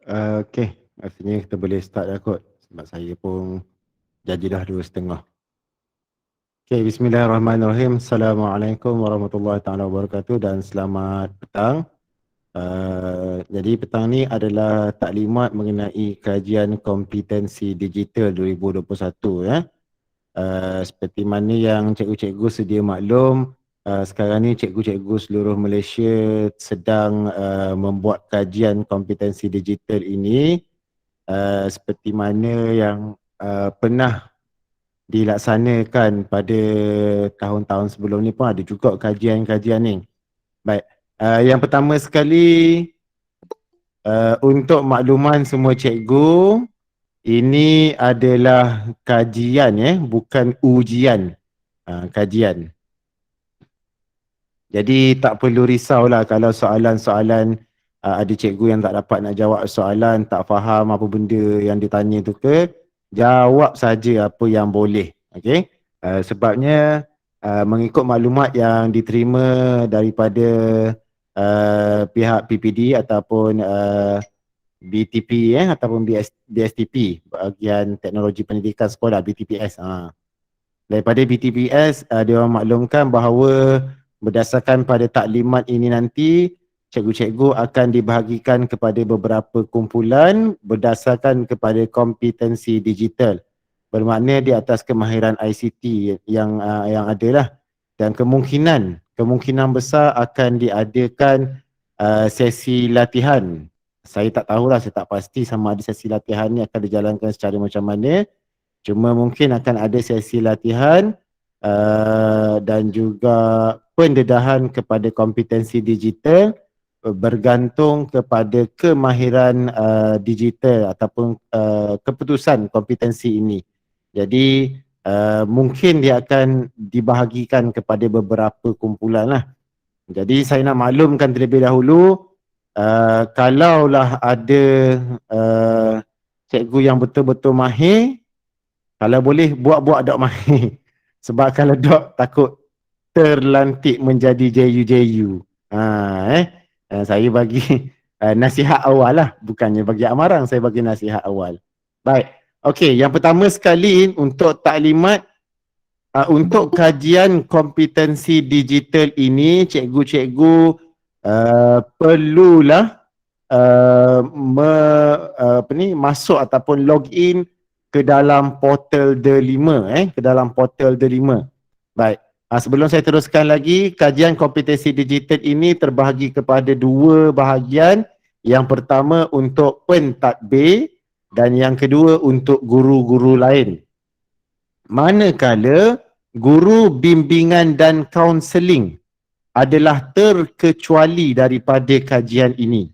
Okey, rasanya kita boleh start dah kot sebab saya pun janji dah 2:30. Okey, bismillahirrahmanirrahim. Assalamualaikum warahmatullahi taala wabarakatuh dan selamat petang. Jadi petang ni adalah taklimat mengenai kajian kompetensi digital 2021 ya. Seperti mana yang cikgu-cikgu sedia maklum, sekarang ni cikgu-cikgu seluruh Malaysia sedang membuat kajian kompetensi digital ini seperti mana yang pernah dilaksanakan pada tahun-tahun sebelum ni pun ada juga kajian-kajian ni. Baik, yang pertama sekali untuk makluman semua cikgu, ini adalah kajian bukan ujian. Kajian. Jadi tak perlu risaulah kalau soalan-soalan ada cikgu yang tak dapat nak jawab soalan, tak faham apa benda yang ditanya tu ke, jawab saja apa yang boleh. Okey? Sebabnya mengikut maklumat yang diterima daripada pihak PPD ataupun BTP ataupun BSTP, Bahagian Teknologi Pendidikan Sekolah, BTPS. Daripada BTPS dia orang maklumkan bahawa berdasarkan pada taklimat ini nanti cikgu-cikgu akan dibahagikan kepada beberapa kumpulan berdasarkan kepada kompetensi digital. Bermakna di atas kemahiran ICT yang ada lah. Dan kemungkinan besar akan diadakan sesi latihan. Saya tak tahulah, saya tak pasti sama ada sesi latihan ni akan dijalankan secara macam mana. Cuma mungkin akan ada sesi latihan dan juga pendedahan kepada kompetensi digital bergantung kepada kemahiran digital ataupun keputusan kompetensi ini. Jadi mungkin dia akan dibahagikan kepada beberapa kumpulan lah. Jadi saya nak maklumkan terlebih dahulu, kalaulah ada cikgu yang betul-betul mahir, kalau boleh buat-buat dok mahir. Sebab kalau dok takut terlantik menjadi JU-JU. Saya bagi nasihat awal lah. Bukannya bagi amarang, saya bagi nasihat awal. Baik. Okey, yang pertama sekali untuk taklimat, untuk kajian kompetensi digital ini, cikgu-cikgu perlulah masuk ataupun login ke dalam portal D5 ke dalam portal D5. Baik. Sebelum saya teruskan lagi, kajian kompetensi digital ini terbahagi kepada dua bahagian. Yang pertama untuk pentadbir dan yang kedua untuk guru-guru lain. Manakala guru bimbingan dan kaunseling adalah terkecuali daripada kajian ini.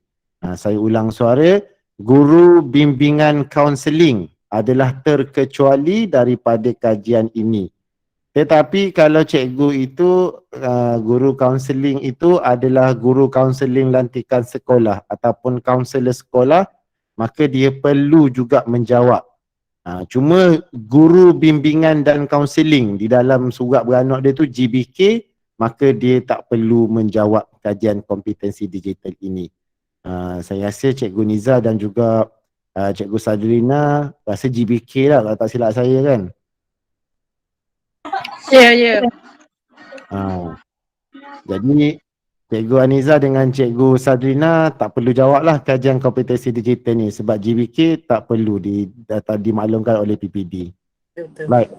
Saya ulang suara, guru bimbingan kaunseling adalah terkecuali daripada kajian ini. Tetapi kalau cikgu itu, guru kaunseling itu adalah guru kaunseling lantikan sekolah ataupun kaunselor sekolah, maka dia perlu juga menjawab. Cuma guru bimbingan dan kaunseling di dalam surat beranak dia tu GBK, maka dia tak perlu menjawab kajian kompetensi digital ini. Saya rasa Cikgu Niza dan juga Cikgu Sadrina rasa GBK lah kalau tak silap saya kan. Ya. Jadi Cikgu Aniza dengan Cikgu Sadrina tak perlu jawab lah kajian kompetensi digital ni sebab GBK tak perlu dimaklumkan oleh PPD. Betul. Baik.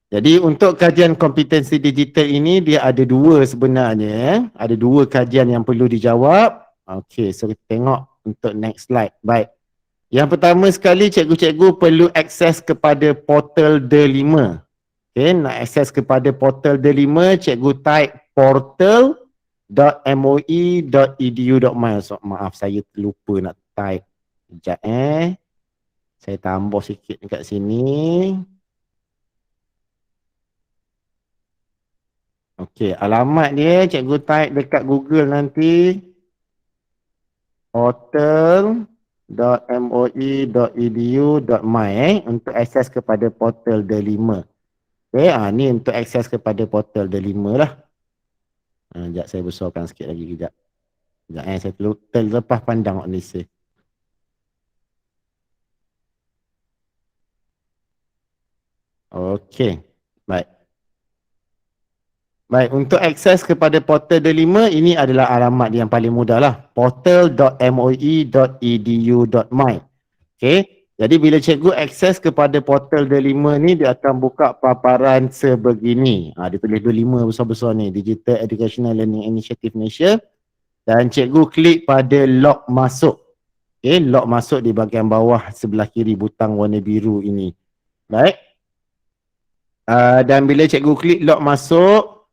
Jadi untuk kajian kompetensi digital ini dia ada dua sebenarnya. Ada dua kajian yang perlu dijawab. Okey, so kita tengok untuk next slide. Baik. Yang pertama sekali cikgu-cikgu perlu akses kepada portal D5. Okey, nak akses kepada portal D5, cikgu type portal.moi.edu.my. So, maaf saya lupa nak type. Sekejap Saya tambah sikit dekat sini. Okey, alamat dia cikgu type dekat Google nanti. portal.moi.edu.my untuk akses kepada portal D5. Okey, ni untuk akses kepada portal D5 lah. Sekejap saya besarkan sikit lagi kejap. Sekejap saya terlepas pandang Malaysia. Okey. Baik. Baik, untuk akses kepada portal D5, ini adalah alamat yang paling mudah lah. portal.moi.edu.my. Okey. Jadi bila cikgu akses kepada portal D5 ni, dia akan buka paparan sebegini. Dia tulis D5 besar-besar ni, Digital Educational Learning Initiative Malaysia. Dan cikgu klik pada log masuk. Okey, log masuk di bahagian bawah sebelah kiri butang warna biru ini. Baik. Dan bila cikgu klik log masuk,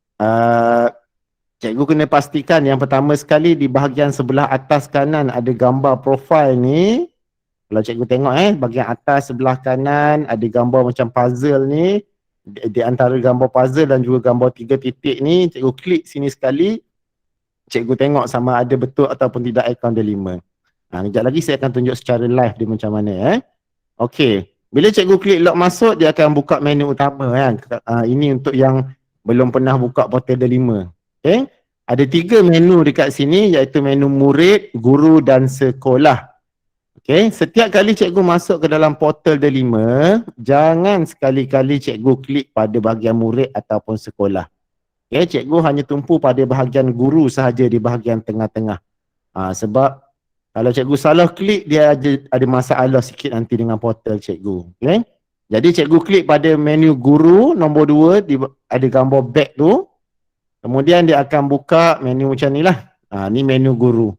cikgu kena pastikan yang pertama sekali di bahagian sebelah atas kanan ada gambar profil ni. Kalau cikgu tengok bahagian atas sebelah kanan ada gambar macam puzzle ni. Di antara gambar puzzle dan juga gambar 3 titik ni, cikgu klik sini sekali. Cikgu tengok sama ada betul ataupun tidak akaun D5. Kejap lagi saya akan tunjuk secara live dia macam mana. Okey. Bila cikgu klik log masuk, dia akan buka menu utama kan. Ini untuk yang belum pernah buka portal D5. Okay. Ada 3 menu dekat sini, iaitu menu murid, guru dan sekolah. Okay. Setiap kali cikgu masuk ke dalam portal D5, jangan sekali-kali cikgu klik pada bahagian murid ataupun sekolah. Okay. Cikgu hanya tumpu pada bahagian guru sahaja di bahagian tengah-tengah. Sebab kalau cikgu salah klik, dia ada masalah sikit nanti dengan portal cikgu. Okay? Jadi cikgu klik pada menu guru nombor 2, ada gambar back tu. Kemudian dia akan buka menu macam ni lah. Ni menu guru.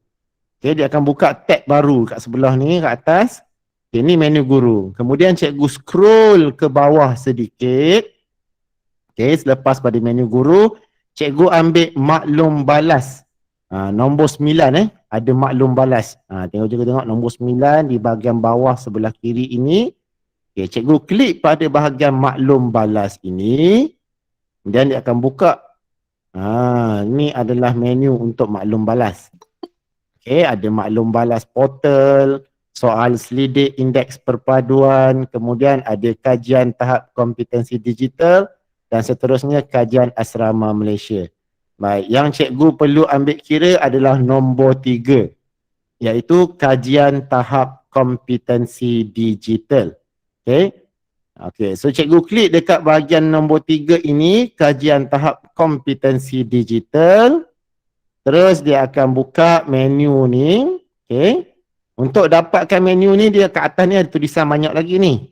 Okay, dia akan buka tab baru kat sebelah ni, kat atas. Okay, ni menu guru. Kemudian cikgu scroll ke bawah sedikit. Okay, selepas pada menu guru, cikgu ambil maklum balas. Nombor 9 ada maklum balas. Tengok nombor 9 di bahagian bawah sebelah kiri ini. Okay, cikgu klik pada bahagian maklum balas ini. Kemudian dia akan buka. Ini adalah menu untuk maklum balas. Okay, ada maklum balas portal, soal selidik indeks perpaduan, kemudian ada kajian tahap kompetensi digital dan seterusnya kajian asrama Malaysia. Baik, yang cikgu perlu ambil kira adalah nombor 3, iaitu kajian tahap kompetensi digital. Okay, so cikgu klik dekat bahagian nombor 3 ini, kajian tahap kompetensi digital. Terus dia akan buka menu ni. Okay. Untuk dapatkan menu ni, dia kat atas ni ada tulisan banyak lagi ni.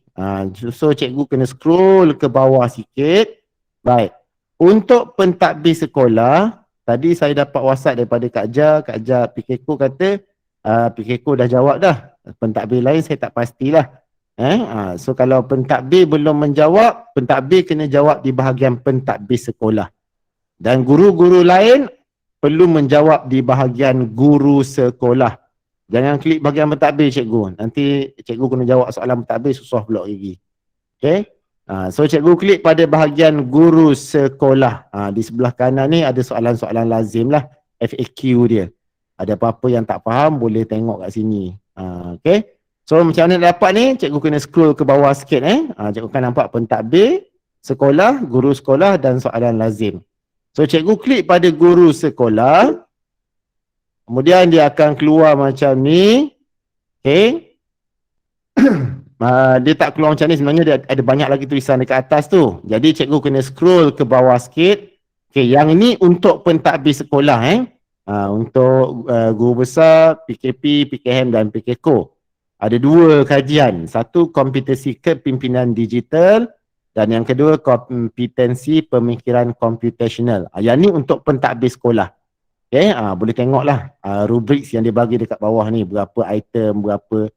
So cikgu kena scroll ke bawah sikit. Baik. Untuk pentadbir sekolah, tadi saya dapat WhatsApp daripada Kak Ja PKK kata, PKK dah jawab dah. Pentadbir lain saya tak pastilah. So kalau pentadbir belum menjawab, pentadbir kena jawab di bahagian pentadbir sekolah. Dan guru-guru lain perlu menjawab di bahagian guru sekolah. Jangan klik bahagian pentadbir cikgu. Nanti cikgu kena jawab soalan pentadbir, susah pula lagi. Okay. So cikgu klik pada bahagian guru sekolah. Di sebelah kanan ni ada soalan-soalan lazim lah. FAQ dia. Ada apa-apa yang tak faham boleh tengok kat sini. Okay. So macam mana dapat ni? Cikgu kena scroll ke bawah sikit. Cikgu akan nampak pentadbir sekolah, guru sekolah dan soalan lazim. So cikgu klik pada guru sekolah. Kemudian dia akan keluar macam ni. Okay. Dia tak keluar macam ni, sebenarnya dia ada banyak lagi tulisan dekat atas tu. Jadi cikgu kena scroll ke bawah sikit. Okay, yang ni untuk pentadbir sekolah. Untuk guru besar, PKP, PKM dan PKK. Ada 2 kajian. Satu kompetensi kepimpinan digital dan yang kedua kompetensi pemikiran computational. Yang ni untuk pentadbir sekolah. Okay, boleh tengoklah rubriks yang dia bagi dekat bawah ni. Berapa item, berapa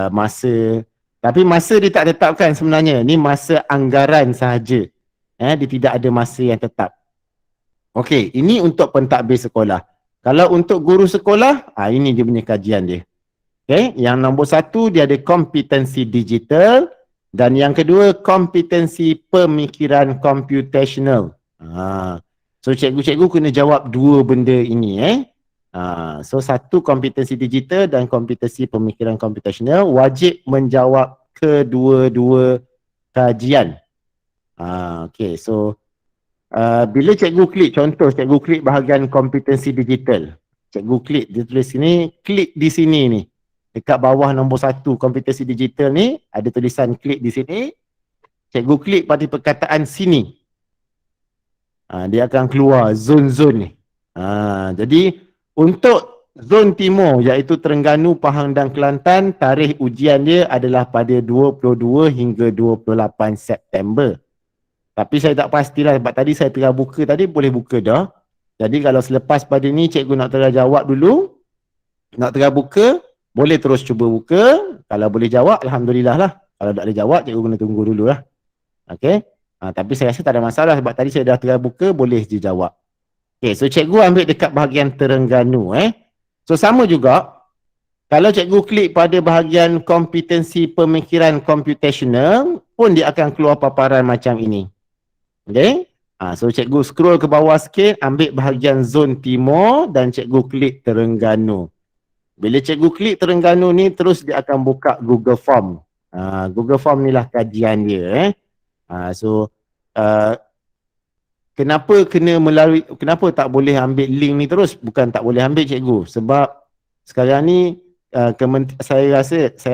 masa. Tapi masa dia tak tetapkan sebenarnya. Ni masa anggaran sahaja. Dia tidak ada masa yang tetap. Okey, ini untuk pentadbir sekolah. Kalau untuk guru sekolah, ini dia punya kajian dia. Okey, yang nombor 1 dia ada kompetensi digital dan yang kedua kompetensi pemikiran computational. So cikgu-cikgu kena jawab 2 benda ini. So 1 kompetensi digital dan kompetensi pemikiran computational, wajib menjawab kedua-dua kajian. Okay, so bila cikgu klik, contoh cikgu klik bahagian kompetensi digital. Cikgu klik, dia tulis sini, klik di sini ni. Dekat bawah nombor 1 kompetensi digital ni, ada tulisan klik di sini. Cikgu klik pada perkataan sini. Dia akan keluar zon-zon ni. Jadi untuk zon timur iaitu Terengganu, Pahang dan Kelantan, tarikh ujian dia adalah pada 22 hingga 28 September. Tapi saya tak pastilah sebab tadi saya tengah buka tadi, boleh buka dah. Jadi kalau selepas pada ni cikgu nak tengah jawab dulu, nak tengah buka, boleh terus cuba buka. Kalau boleh jawab, alhamdulillah lah. Kalau tak boleh jawab, cikgu kena tunggu dulu lah. Okay. Tapi saya rasa tak ada masalah sebab tadi saya dah tengah buka, boleh je jawab. Okay, so cikgu ambil dekat bahagian Terengganu. So sama juga, kalau cikgu klik pada bahagian kompetensi pemikiran computational, pun dia akan keluar paparan macam ini. Okay. So cikgu scroll ke bawah sikit, ambil bahagian zon timur dan cikgu klik Terengganu. Bila cikgu klik Terengganu ni, terus dia akan buka Google Form. Google Form ni lah kajian dia. Kenapa tak boleh ambil link ni terus? Bukan tak boleh ambil cikgu, sebab sekarang ni saya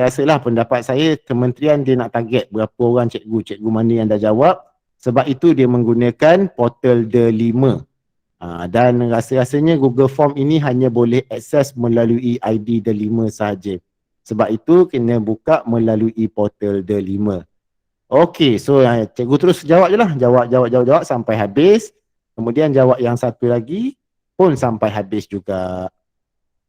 rasalah pendapat saya, kementerian dia nak target berapa orang cikgu mana yang dah jawab. Sebab itu dia menggunakan portal D5. Dan rasa-rasanya Google Form ini hanya boleh akses melalui ID D5 sahaja. Sebab itu kena buka melalui portal D5. Okey, so cikgu terus jawab je lah. Jawab sampai habis. Kemudian jawab yang satu lagi pun sampai habis juga.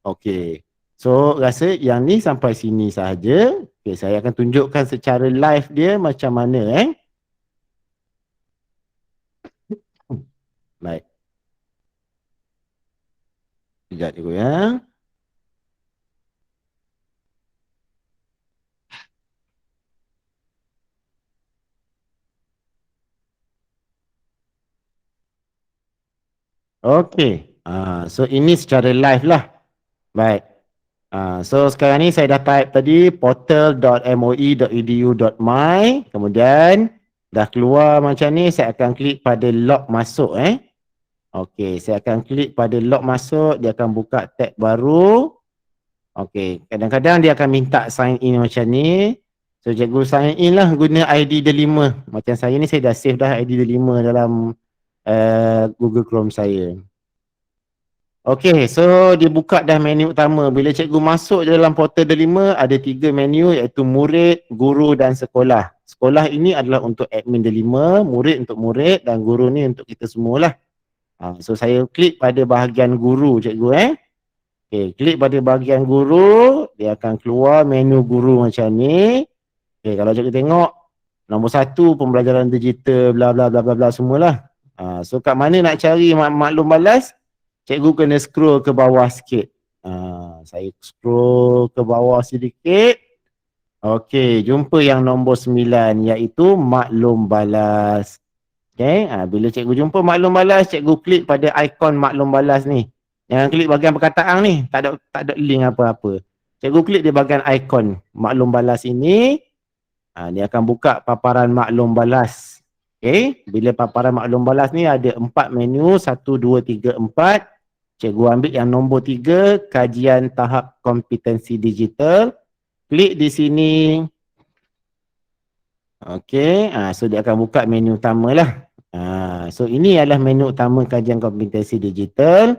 Okey. So rasa yang ni sampai sini sahaja. Okey, saya akan tunjukkan secara live dia macam mana Baik. Sekejap cikgu ya. Okey. So ini secara live lah. Baik. So sekarang ni saya dah type tadi portal.moi.edu.my. Kemudian dah keluar macam ni, saya akan klik pada log masuk Okey, saya akan klik pada log masuk, dia akan buka tab baru. Okey, kadang-kadang dia akan minta sign in macam ni. So cikgu sign in lah guna ID D5. Macam saya ni saya dah save dah ID D5 dalam Google Chrome saya. Okey, so dia buka dah menu utama. Bila cikgu masuk dalam portal D5, ada 3 menu iaitu murid, guru dan sekolah. Sekolah ini adalah untuk admin D5, murid untuk murid dan guru ni untuk kita semualah. So saya klik pada bahagian guru cikgu Okey, klik pada bahagian guru, dia akan keluar menu guru macam ni. Okey, kalau cikgu tengok nombor 1 pembelajaran digital bla bla bla bla bla semualah. So kat mana nak cari maklum balas? Cikgu kena scroll ke bawah sikit. Saya scroll ke bawah sedikit. Okey, jumpa yang nombor 9 iaitu maklum balas. Okey, bila cikgu jumpa maklum balas, cikgu klik pada ikon maklum balas ni. Jangan klik bahagian perkataan ni, tak ada link apa-apa. Cikgu klik di bahagian ikon maklum balas ini. Dia akan buka paparan maklum balas. Okey, bila paparan maklum balas ni ada 4 menu, 1, 2, 3, 4. Cikgu ambil yang nombor 3, kajian tahap kompetensi digital. Klik di sini. Okey, so dia akan buka menu utama lah. So ini adalah menu utama kajian kompetensi digital.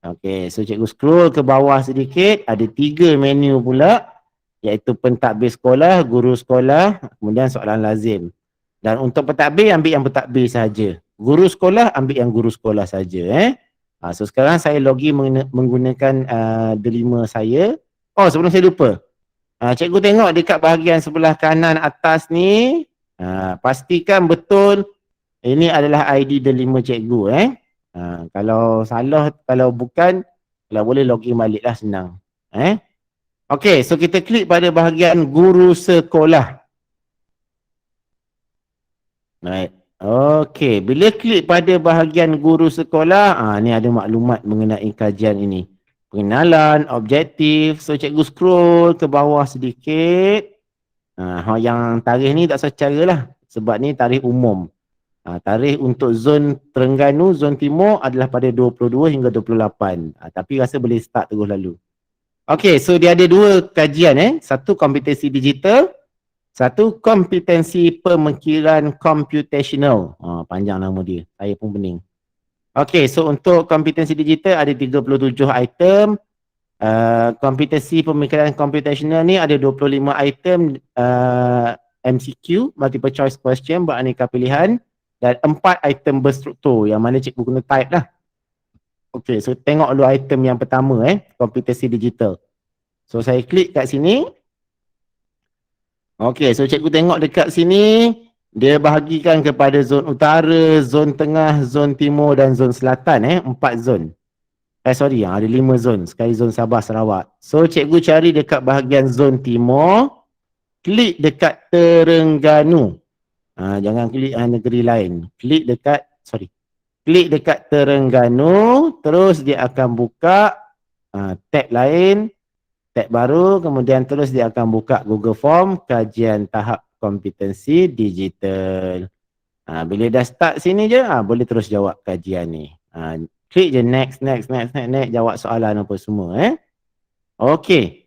Okey, so cikgu scroll ke bawah sedikit, ada 3 menu pula, iaitu pentadbir sekolah, guru sekolah, kemudian soalan lazim. Dan untuk pentadbir, ambil yang pentadbir saja. Guru sekolah, ambil yang guru sekolah saja So sekarang saya login menggunakan D5 saya. Oh, sebelum saya lupa. Cikgu tengok dekat bahagian sebelah kanan atas ni, pastikan betul ini adalah ID D5 cikgu kalau salah, kalau bukan, kalau boleh login balik lah, senang. Okey, so kita klik pada bahagian guru sekolah. Baik. Okey, bila klik pada bahagian guru sekolah, ni ada maklumat mengenai kajian ini. Pengenalan, objektif. So cikgu scroll ke bawah sedikit. Yang tarikh ni tak secara lah, sebab ni tarikh umum. Tarikh untuk zon Terengganu, zon timur adalah pada 22 hingga 28. Tapi rasa boleh start terus lalu. Okey, so dia ada 2 kajian Satu kompetensi digital, Satu, kompetensi pemikiran computational. Panjang nama dia, saya pun pening. Okey, so untuk kompetensi digital ada 37 item. Kompetensi pemikiran computational ni ada 25 item MCQ, multiple choice question, beraneka pilihan, dan 4 item berstruktur yang mana cikgu guna type lah. Okey, so tengok dulu item yang pertama kompetensi digital. So saya klik kat sini. Okey, so cikgu tengok dekat sini, dia bahagikan kepada zon utara, zon tengah, zon timur dan zon selatan 4 zon. Sorry, ada 5 zon. Sekali zon Sabah, Sarawak. So, cikgu cari dekat bahagian zon timur. Klik dekat Terengganu. Jangan klik negeri lain. Klik dekat Terengganu. Terus dia akan buka tab lain. Tab baru. Kemudian terus dia akan buka Google Form. Kajian tahap kompetensi digital. Bila dah start sini je, boleh terus jawab kajian ni. Klik je next, jawab soalan apa semua Okey.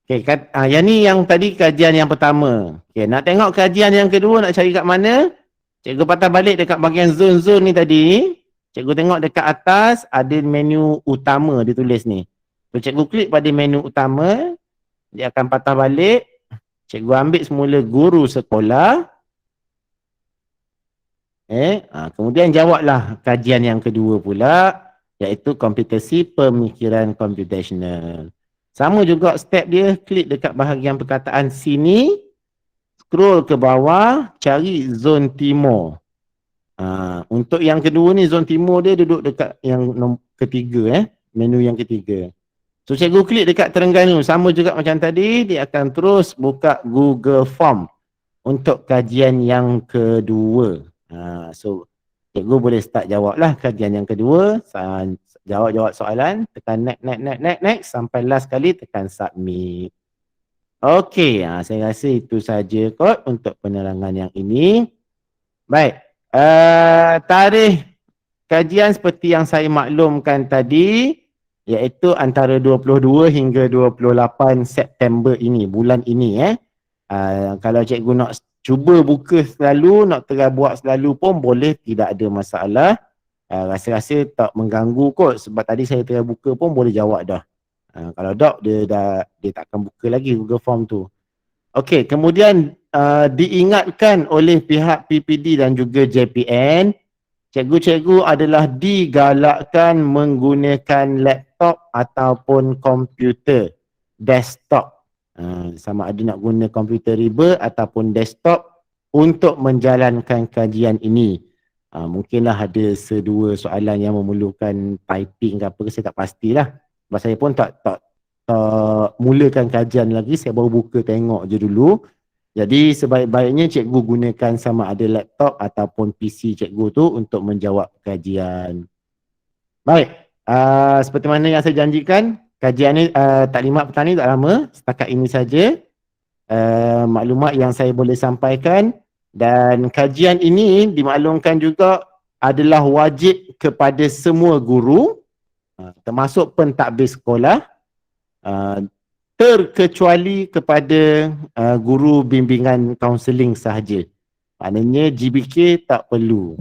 Okey, yang ni yang tadi kajian yang pertama. Okey, nak tengok kajian yang kedua nak cari kat mana? Cikgu patah balik dekat bahagian zon-zon ni tadi. Cikgu tengok dekat atas ada menu utama dia tulis ni. So, cikgu klik pada menu utama, dia akan patah balik. Cikgu ambil semula guru sekolah. Kemudian jawablah kajian yang kedua pula, iaitu kompetensi pemikiran computational. Sama juga step dia, klik dekat bahagian perkataan sini, scroll ke bawah, cari zon timur. Untuk yang kedua ni, zon timur dia duduk dekat yang ketiga menu yang ketiga. So cikgu klik dekat Terengganu, sama juga macam tadi, dia akan terus buka Google Form untuk kajian yang kedua. So cikgu boleh start jawab lah kajian yang kedua. Jawab soalan, tekan next sampai last kali tekan submit. Okey, saya rasa itu saja kot untuk penerangan yang ini. Baik, tarikh kajian seperti yang saya maklumkan tadi, iaitu antara 22 hingga 28 September ini, bulan ini kalau cikgu nak cuba buka selalu, nak try buat selalu pun boleh, tidak ada masalah. Rasa-rasa tak mengganggu kot, sebab tadi saya try buka pun boleh jawab dah. Kalau tak, dia tak akan buka lagi Google Form tu. Okey, kemudian diingatkan oleh pihak PPD dan juga JPN, cikgu-cikgu adalah digalakkan menggunakan laptop ataupun komputer desktop. Sama ada nak guna komputer riba ataupun desktop untuk menjalankan kajian ini. Mungkinlah ada sedua soalan yang memerlukan typing ke apa, saya tak pastilah. Sebab saya pun tak mulakan kajian lagi, saya baru buka tengok je dulu. Jadi sebaik-baiknya cikgu gunakan sama ada laptop ataupun PC cikgu tu untuk menjawab kajian. Baik, seperti mana yang saya janjikan, kajian ni taklimat petang ni tak lama, setakat ini saja maklumat yang saya boleh sampaikan, dan kajian ini dimaklumkan juga adalah wajib kepada semua guru termasuk pentadbir sekolah, terkecuali kepada guru bimbingan kaunseling sahaja. Maknanya GBK tak perlu.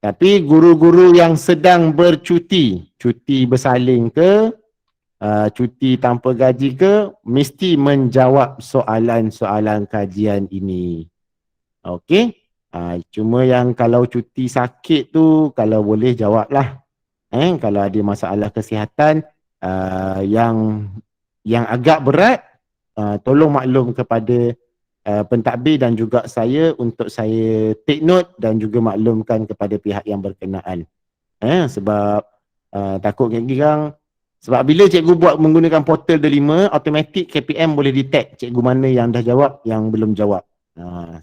Tapi guru-guru yang sedang bercuti, cuti bersalin ke, cuti tanpa gaji ke, mesti menjawab soalan-soalan kajian ini. Okey? Cuma yang kalau cuti sakit tu, kalau boleh jawablah. Kalau ada masalah kesihatan yang agak berat, tolong maklum kepada pentadbir dan juga saya untuk saya take note dan juga maklumkan kepada pihak yang berkenaan. Sebab takut kadang-kadang, sebab bila cikgu buat menggunakan portal D5, automatik KPM boleh detect cikgu mana yang dah jawab, yang belum jawab.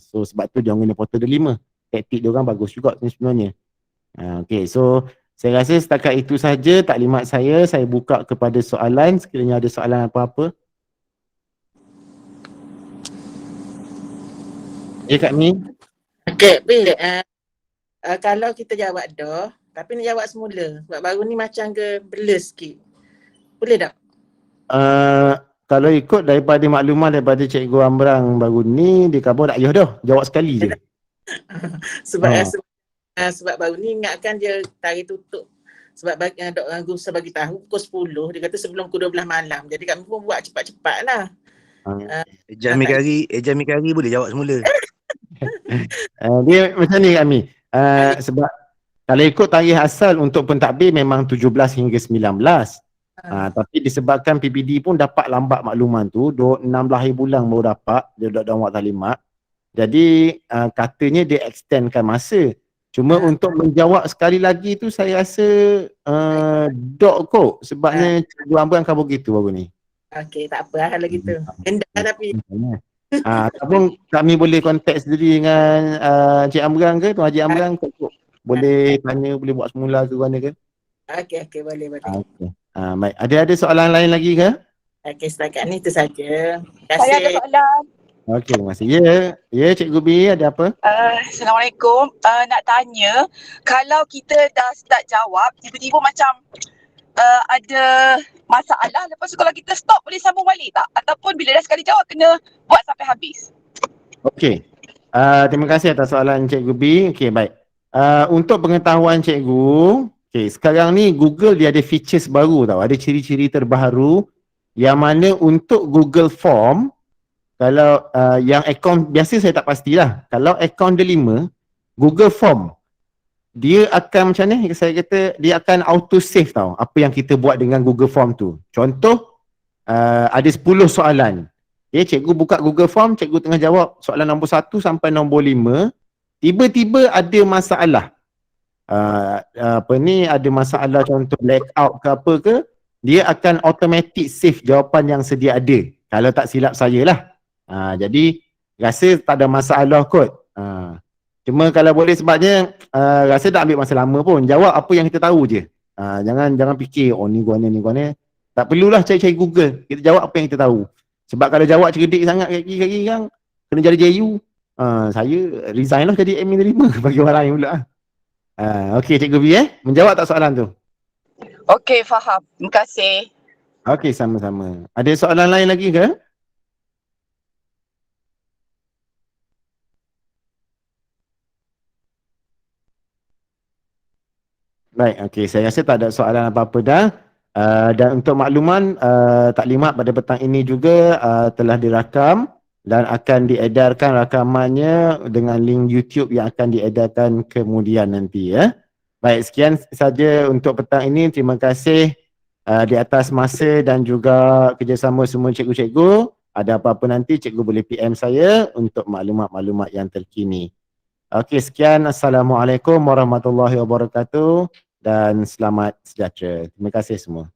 So sebab tu dia guna portal D5. Taktik dia orang bagus juga sebenarnya. Okay, so saya rasa setakat itu saja taklimat saya. Saya buka kepada soalan, sekiranya ada soalan apa-apa. Ya Kak Mi? Okay, kalau kita jawab dah, tapi nak jawab semula. Sebab baru ni macam ke blur sikit. Boleh tak? kalau ikut daripada makluman daripada Cikgu Amrang baru ni, dia khabar tak payah dah. Jawab sekali je. Sebab Ha. sebab baru ni ingatkan dia tarikh tutup. Sebab guru saya bagi tahu pukul 10, dia kata sebelum pukul 12 malam. Jadi kami pun buat cepat-cepat lah. Ejam Mikari boleh jawab semula. Dia macam ni kami. Sebab kalau ikut tarikh asal untuk pentadbir memang 17 hingga 19. Tapi disebabkan PPD pun dapat lambat makluman tu, 16 hari bulan baru dapat, dia dalam waktu taklimat. Jadi katanya dia extendkan masa. Cuma untuk menjawab sekali lagi tu saya rasa dok kot. Sebabnya Cikgu Amrang khabar gitu baru ni. Okey, tak apa kalau gitu. Endah tapi. Ataupun kami boleh kontak sendiri dengan Cik Amrang ke, Tuan Haji Amrang boleh tanya, boleh buat semula ke mana ke? Okey, boleh. Okey. Baik. Ada soalan lain lagi ke? Okey, setakat ni tu saja. Terima Saya ada kasih. soalan. Okey, terima kasih. Ya Cikgu B, ada apa? Assalamualaikum. Nak tanya, kalau kita dah start jawab, tiba-tiba macam ada masalah, lepas tu kalau kita stop boleh sambung balik tak? Ataupun bila dah sekali jawab kena buat sampai habis? Okey. Terima kasih atas soalan Cikgu B. Okey, baik. Untuk pengetahuan Cikgu, sekarang ni Google dia ada features baru tau. Ada ciri-ciri terbaru yang mana untuk Google Form, kalau yang akaun biasa saya tak pastilah. Kalau akaun delima, Google Form, dia akan macam ni, saya kata dia akan auto save tau apa yang kita buat dengan Google Form tu. Contoh, ada 10 soalan. Cikgu buka Google Form, cikgu tengah jawab soalan nombor 1 sampai nombor 5, tiba-tiba ada masalah. Ada masalah contoh blackout ke apa ke, dia akan automatic save jawapan yang sedia ada. Kalau tak silap saya lah. Jadi rasa tak ada masalah kot. Cuma kalau boleh sebabnya rasa tak ambil masa lama pun. Jawab apa yang kita tahu je. Jangan fikir ni gua ni. Tak perlulah cari-cari Google. Kita jawab apa yang kita tahu. Sebab kalau jawab cerdik sangat kaki kan kena jadi JU. Saya resign lah jadi admin terima bagi orang lain pula. Okey Cikgu B menjawab tak soalan tu? Okey, faham. Terima kasih. Okey, sama-sama. Ada soalan lain lagi ke? Baik, okey. Saya rasa tak ada soalan apa-apa dah. Dan untuk makluman, taklimat pada petang ini juga telah dirakam dan akan diedarkan rakamannya dengan link YouTube yang akan diedarkan kemudian nanti ya. Baik, sekian saja untuk petang ini. Terima kasih di atas masa dan juga kerjasama semua cikgu-cikgu. Ada apa-apa nanti cikgu boleh PM saya untuk maklumat-maklumat yang terkini. Okey, sekian. Assalamualaikum warahmatullahi wabarakatuh dan selamat sejahtera. Terima kasih semua.